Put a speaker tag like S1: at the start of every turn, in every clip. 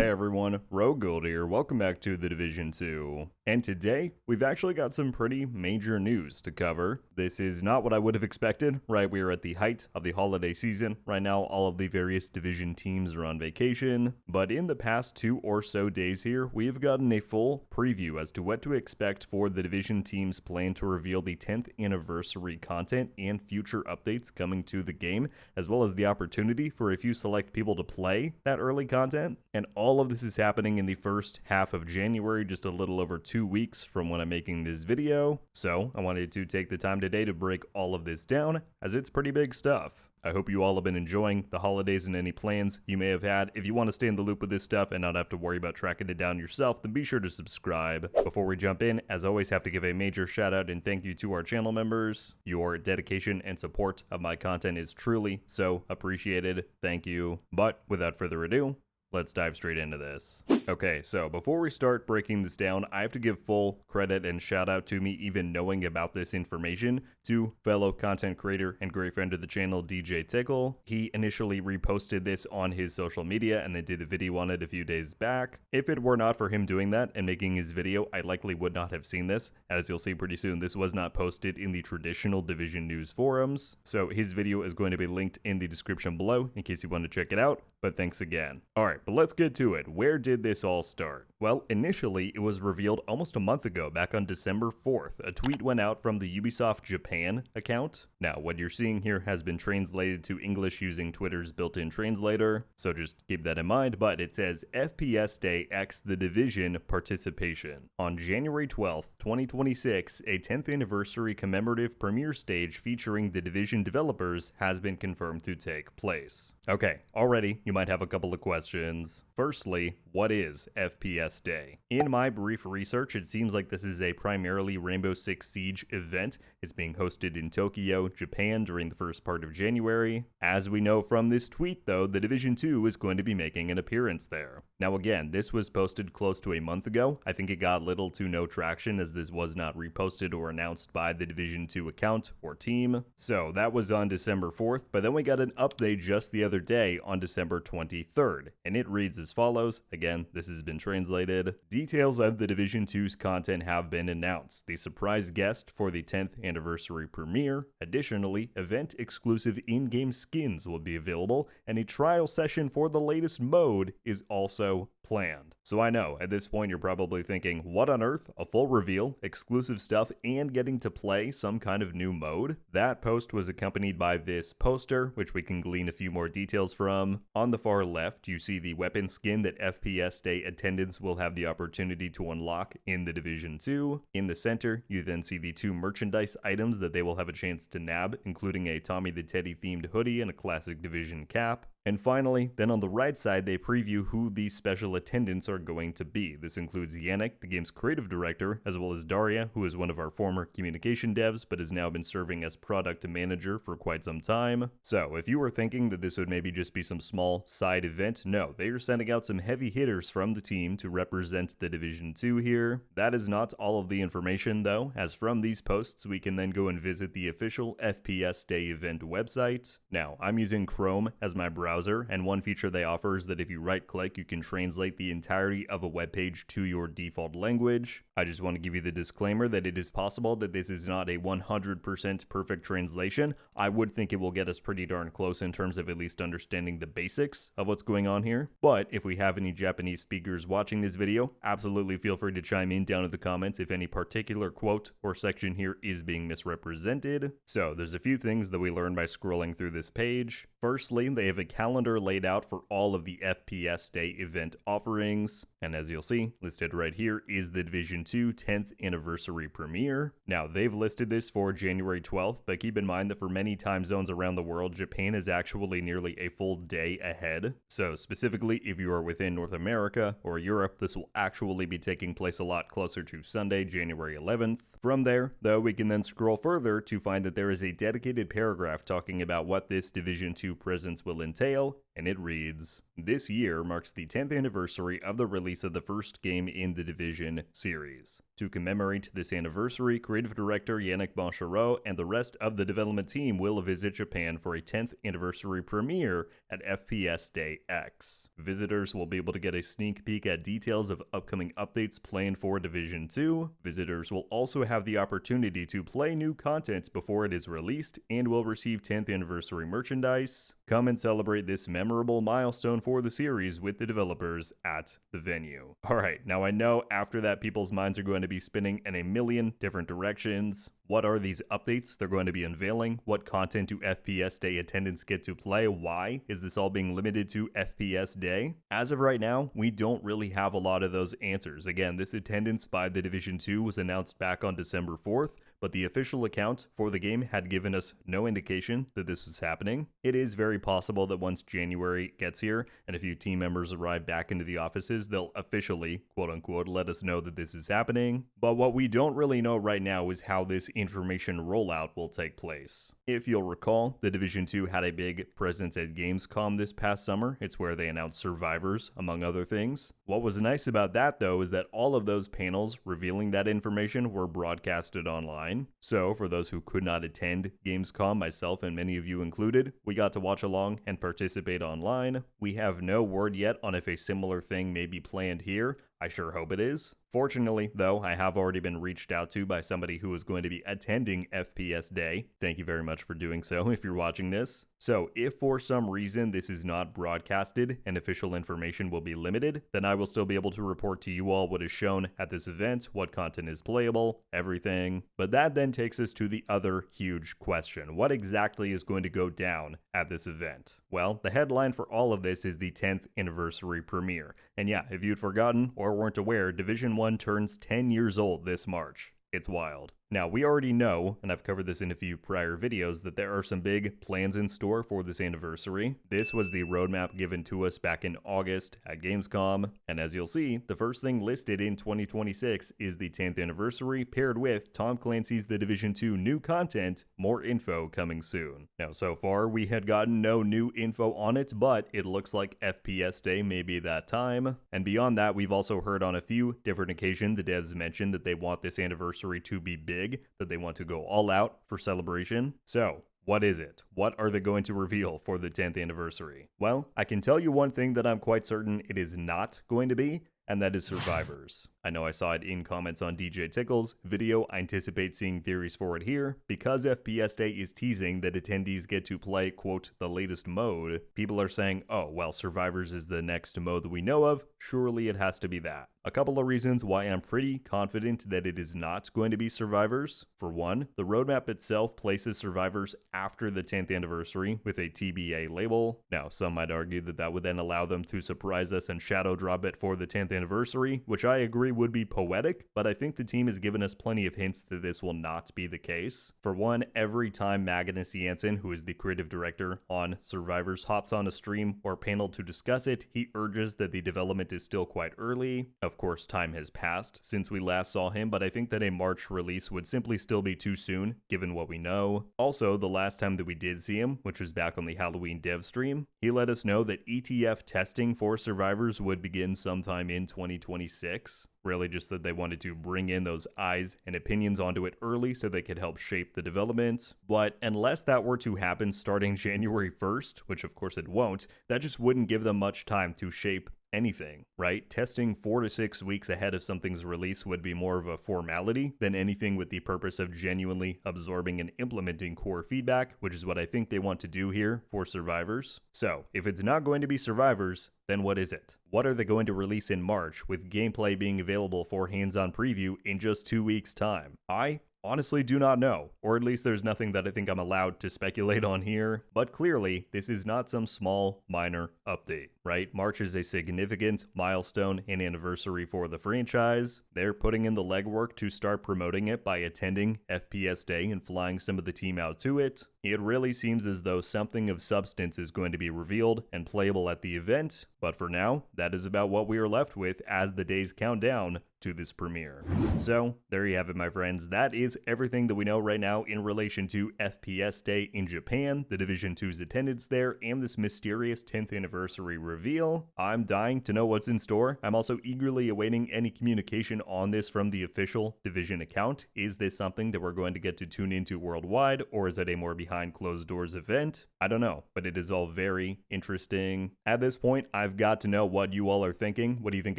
S1: Hey everyone, RogueGold here, welcome back to the Division 2. And today, we've actually got some pretty major news to cover. This is not what I would have expected, right? We are at the height of the holiday season. Right now, all of the various Division teams are on vacation. But in the past 2 or so days here, we have gotten a full preview as to what to expect for the Division teams plan to reveal the 10th anniversary content and future updates coming to the game, as well as the opportunity for a few select people to play that early content. And all of this is happening in the first half of January, just a little over 2 weeks from when I'm making this video. So I wanted to take the time today to break all of this down, as it's pretty big stuff. I hope you all have been enjoying the holidays and any plans you may have had. If you want to stay in the loop with this stuff and not have to worry about tracking it down yourself, then be sure to subscribe. Before we jump in, as always, have to give a major shout out and thank you to our channel members. Your dedication and support of my content is truly so appreciated. Thank you. But without further ado, let's dive straight into this. Okay, so before we start breaking this down, I have to give full credit and shout out to me even knowing about this information to fellow content creator and great friend of the channel, DJ Tickle. He initially reposted this on his social media and then did a video on it a few days back. If it were not for him doing that and making his video, I likely would not have seen this. As you'll see pretty soon, this was not posted in the traditional Division News forums. So his video is going to be linked in the description below in case you want to check it out. But thanks again. Alright, but let's get to it. Where did this all start? Well, initially, it was revealed almost a month ago, back on December 4th. A tweet went out from the Ubisoft Japan account. Now, what you're seeing here has been translated to English using Twitter's built-in translator, so just keep that in mind, but it says FPS Day X The Division Participation. On January 12th, 2026, a 10th anniversary commemorative premiere stage featuring the Division developers has been confirmed to take place. Okay, already, you might have a couple of questions. Firstly, what is FPS Day? In my brief research, it seems like this is a primarily Rainbow Six Siege event. It's being hosted in Tokyo, Japan during the first part of January. As we know from this tweet though, the Division 2 is going to be making an appearance there. Now again, this was posted close to a month ago. I think it got little to no traction as this was not reposted or announced by the Division 2 account or team. So that was on December 4th, but then we got an update just the other day on December 23rd, and it reads as follows. Again, this has been translated. Details of the Division 2's content have been announced. The surprise guest for the 10th anniversary premiere. Additionally, event-exclusive in-game skins will be available, and a trial session for the latest mode is also planned. So I know, at this point you're probably thinking, what on earth? A full reveal, exclusive stuff, and getting to play some kind of new mode? That post was accompanied by this poster, which we can glean a few more details from. On the far left, you see the weapon skin that FPS Day attendants will have the opportunity to unlock in the Division 2. In the center, you then see the 2 merchandise items that they will have a chance to nab, including a Tommy the Teddy themed hoodie and a classic Division cap. And finally, then on the right side, they preview who these special attendants are going to be. This includes Yannick, the game's creative director, as well as Daria, who is one of our former communication devs, but has now been serving as product manager for quite some time. So, if you were thinking that this would maybe just be some small side event, no, they are sending out some heavy hitters from the team to represent the Division 2 here. That is not all of the information, though, as from these posts, we can then go and visit the official FPS Day event website. Now, I'm using Chrome as my browser, and one feature they offer is that if you right-click, you can translate the entirety of a web page to your default language. I just want to give you the disclaimer that it is possible that this is not a 100% perfect translation. I would think it will get us pretty darn close in terms of at least understanding the basics of what's going on here. But if we have any Japanese speakers watching this video, absolutely feel free to chime in down in the comments if any particular quote or section here is being misrepresented. So there's a few things that we learned by scrolling through this page. Firstly, they have a calendar laid out for all of the FPS Day event offerings, and as you'll see, listed right here is the Division 2 10th anniversary premiere. Now, they've listed this for January 12th, but keep in mind that for many time zones around the world, Japan is actually nearly a full day ahead. So specifically, if you are within North America or Europe, this will actually be taking place a lot closer to Sunday, January 11th. From there, though, we can then scroll further to find that there is a dedicated paragraph talking about what this Division 2 presence will entail, and it reads, "This year marks the 10th anniversary of the release of the first game in the Division series. To commemorate this anniversary, creative director Yannick Bonchereau and the rest of the development team will visit Japan for a 10th anniversary premiere at FPS Day X. Visitors will be able to get a sneak peek at details of upcoming updates planned for Division 2. Visitors will also have the opportunity to play new content before it is released and will receive 10th anniversary merchandise. Come and celebrate this memorable milestone for the series with the developers at the venue." Alright, now I know after that people's minds are going to be spinning in a million different directions. What are these updates they're going to be unveiling? What content do FPS Day attendants get to play? Why is this all being limited to FPS Day? As of right now, we don't really have a lot of those answers. Again, this attendance by the Division 2 was announced back on December 4th, but the official account for the game had given us no indication that this was happening. It is very possible that once January gets here and a few team members arrive back into the offices, they'll officially, quote unquote, let us know that this is happening. But what we don't really know right now is how this information rollout will take place. If you'll recall, the Division 2 had a big presence at Gamescom this past summer. It's where they announced Survivors, among other things. What was nice about that, though, is that all of those panels revealing that information were broadcasted online. So, for those who could not attend Gamescom, myself and many of you included, we got to watch along and participate online. We have no word yet on if a similar thing may be planned here. I sure hope it is. Fortunately, though, I have already been reached out to by somebody who is going to be attending FPS Day. Thank you very much for doing so if you're watching this. So, if for some reason this is not broadcasted and official information will be limited, then I will still be able to report to you all what is shown at this event, what content is playable, everything. But that then takes us to the other huge question. What exactly is going to go down at this event? Well, the headline for all of this is the 10th anniversary premiere. And yeah, if you'd forgotten or weren't aware, Division 1 turns 10 years old this March. It's wild. Now, we already know, and I've covered this in a few prior videos, that there are some big plans in store for this anniversary. This was the roadmap given to us back in August at Gamescom, and as you'll see, the first thing listed in 2026 is the 10th anniversary, paired with Tom Clancy's The Division 2 new content, more info coming soon. Now, so far, we had gotten no new info on it, but it looks like FPS Day may be that time. And beyond that, we've also heard on a few different occasions the devs mentioned that they want this anniversary to be big, that they want to go all out for celebration. So, what is it? What are they going to reveal for the 10th anniversary? Well, I can tell you one thing that I'm quite certain it is not going to be, and that is Survivors. I know I saw it in comments on DJ Tickle's video. I anticipate seeing theories for it here. Because FPS Day is teasing that attendees get to play, quote, the latest mode, people are saying, oh, well, Survivors is the next mode that we know of. Surely it has to be that. A couple of reasons why I'm pretty confident that it is not going to be Survivors. For one, the roadmap itself places Survivors after the 10th anniversary with a TBA label. Now, some might argue that that would then allow them to surprise us and shadow drop it for the 10th anniversary, which I agree would be poetic, but I think the team has given us plenty of hints that this will not be the case. For one, every time Magnus Jansen, who is the creative director on Survivors, hops on a stream or panel to discuss it, he urges that the development is still quite early. Of course, time has passed since we last saw him, but I think that a March release would simply still be too soon, given what we know. Also, the last time that we did see him, which was back on the Halloween dev stream, he let us know that ETF testing for Survivors would begin sometime in 2026. Really just that they wanted to bring in those eyes and opinions onto it early so they could help shape the development. But unless that were to happen starting January 1st, which of course it won't, that just wouldn't give them much time to shape anything, right? Testing 4 to 6 weeks ahead of something's release would be more of a formality than anything with the purpose of genuinely absorbing and implementing core feedback, which is what I think they want to do here for Survivors. So, if it's not going to be Survivors, then what is it? What are they going to release in March, with gameplay being available for hands-on preview in just 2 weeks' time? I honestly do not know, or at least there's nothing that I think I'm allowed to speculate on here, but clearly this is not some small minor update, right? March is a significant milestone and anniversary for the franchise. They're putting in the legwork to start promoting it by attending FPS Day and flying some of the team out to it. it really seems as though something of substance is going to be revealed and playable at the event, but for now, that is about what we are left with as the days count down to this premiere. So, there you have it, my friends. That is everything that we know right now in relation to FPS Day in Japan, the Division 2's attendance there, and this mysterious 10th anniversary reveal. I'm dying to know what's in store. I'm also eagerly awaiting any communication on this from the official Division account. Is this something that we're going to get to tune into worldwide, or is it a more behind closed doors event? I don't know, but it is all very interesting. At this point, I've got to know what you all are thinking. What do you think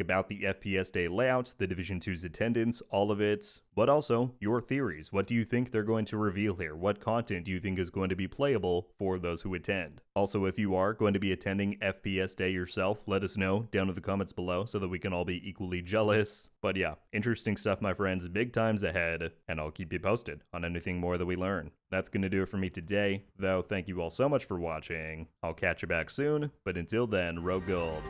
S1: about the FPS Day layout, the Division 2's attendance, all of it, but also your theories. What do you think they're going to reveal here? What content do you think is going to be playable for those who attend? Also, if you are going to be attending FPS Day yourself, let us know down in the comments below so that we can all be equally jealous. But yeah, interesting stuff, my friends. Big times ahead, and I'll keep you posted on anything more that we learn. That's going to do it for me today, though. Thank you all so much for watching. I'll catch you back soon, but until then, RogueGold.